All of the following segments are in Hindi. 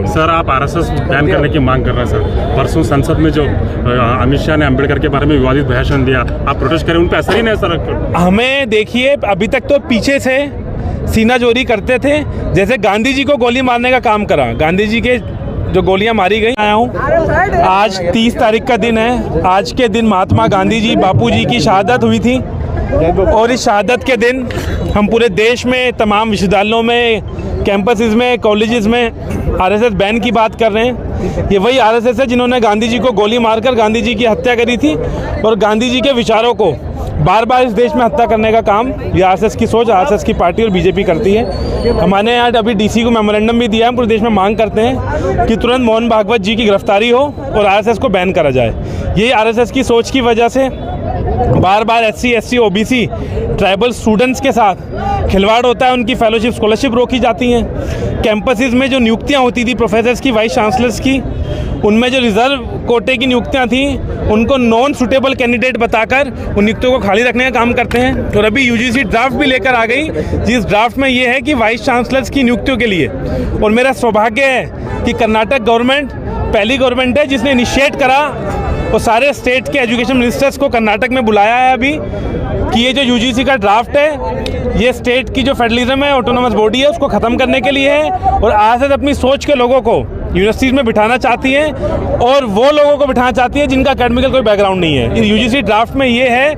सर, आप आरएसएस बैन करने की मांग कर रहे हैं सर। परसों संसद में जो अमित शाह ने अम्बेडकर के बारे में विवादित भाषण दिया, आप प्रोटेस्ट करें, उन पर असर ही नहीं सर। हमें देखिए, अभी तक तो पीछे से सीनाजोरी करते थे, जैसे गांधी जी को गोली मारने का काम करा। गांधी जी के जो गोलियां मारी गई, आया हूँ। आज 30 तारीख का दिन है। आज के दिन महात्मा गांधी जी, बापू जी की शहादत हुई थी, और इस शहादत के दिन हम पूरे देश में तमाम विश्वविद्यालयों में, कैंपसेस में, कॉलेजेस में आरएसएस बैन की बात कर रहे हैं। ये वही आरएसएस है जिन्होंने गांधी जी को गोली मारकर गांधी जी की हत्या करी थी, और गांधी जी के विचारों को बार बार इस देश में हत्या करने का काम ये आरएसएस की सोच, आरएसएस की पार्टी और बीजेपी करती है। हमने यहाँ अभी डीसी को मेमोरेंडम भी दिया है। हम पूरे देश में मांग करते हैं कि तुरंत मोहन भागवत जी की गिरफ्तारी हो और आरएसएस को बैन करा जाए। ये आरएसएस की सोच की वजह से बार बार SC, ST, OBC, tribal students के साथ खिलवाड़ होता है। उनकी फेलोशिप, स्कॉलरशिप रोकी जाती हैं। कैंपसेस में जो नियुक्तियां होती थी प्रोफेसर्स की, वाइस चांसलर्स की, उनमें जो रिजर्व कोटे की नियुक्तियां थी, उनको नॉन सुटेबल कैंडिडेट बताकर उन नियुक्तियों को खाली रखने का काम करते हैं। और अभी यूजीसी ड्राफ्ट भी लेकर आ गई, जिस ड्राफ्ट में ये है कि वाइस चांसलर्स की नियुक्तियों के लिए, और मेरा सौभाग्य है कि कर्नाटक गवर्नमेंट पहली गवर्नमेंट है जिसने इनिशिएट करा और सारे स्टेट के एजुकेशन मिनिस्टर्स को कर्नाटक में बुलाया है अभी, कि ये जो यूजीसी का ड्राफ्ट है, ये स्टेट की जो फेडरलिज्म है, ऑटोनोमस बॉडी है, उसको ख़त्म करने के लिए है। और आरएसएस अपनी सोच के लोगों को यूनिवर्सिटीज़ में बिठाना चाहती है, और वो लोगों को बिठाना चाहती है जिनका एकेडमिकल कोई बैकग्राउंड नहीं है। इस यूजीसी ड्राफ्ट में ये है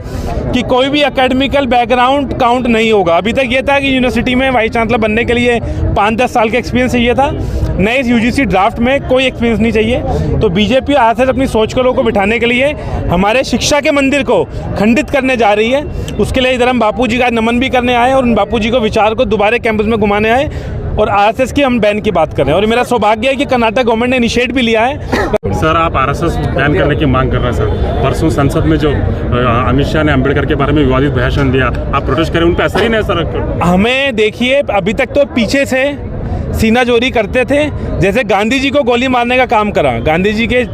कि कोई भी एकेडमिकल बैकग्राउंड काउंट नहीं होगा। अभी तक ये था कि यूनिवर्सिटी में वाइस चांसलर बनने के लिए 5-10 साल का एक्सपीरियंस चाहिए था। नए इस यूजीसी ड्राफ्ट में कोई एक्सपीरियंस नहीं चाहिए। तो बीजेपी आरएसएस अपनी सोच के लोगों को बिठाने के लिए हमारे शिक्षा के मंदिर को खंडित करने जा रही है। उसके लिए इधर हम बापू जी का नमन भी करने आए, और उन बापू जी को विचार को दोबारा कैंपस में घुमाने आए, और आरएसएस की हम बैन की बात कर रहे हैं। और मेरा सौभाग्य है कि कर्नाटक गवर्नमेंट ने इनिशिएट भी लिया है। सर, आप आरएसएस बैन करने की मांग कर रहे हैं सर। परसों संसद में जो अमित शाह ने अम्बेडकर के बारे में विवादित भाषण दिया, आप प्रोटेस्ट करें, उन पर असर ही नहीं सर। हमें देखिए, अभी तक तो पीछे से सीनाजोरी करते थे, जैसे गांधी जी को गोली मारने का काम करा। गांधी जी के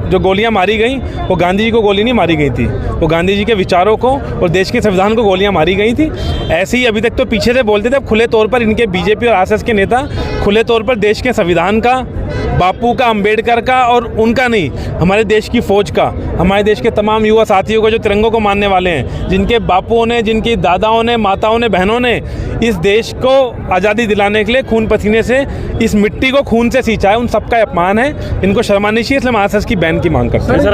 जो गोलियां मारी गई, वो गांधी जी को गोली नहीं मारी गई थी, वो गांधी जी के विचारों को और देश के संविधान को गोलियां मारी गई थी। ऐसे ही अभी तक तो पीछे से बोलते थे, अब खुले तौर पर इनके बीजेपी और आरएसएस के नेता खुले तौर पर देश के संविधान का, बापू का, अम्बेडकर का, और उनका नहीं, हमारे देश की फ़ौज का, हमारे देश के तमाम युवा साथियों को जो तिरंगों को मानने वाले हैं, जिनके बापुओं ने, जिनकी दादाओं ने, माताओं ने, बहनों ने इस देश को आज़ादी दिलाने के लिए खून पसीने से इस मिट्टी को खून से सींचा है, उन सबका अपमान है। इनको शर्माना नहीं चाहिए, इसलिए हम आरएसएस की बैन की मांग करते हैं।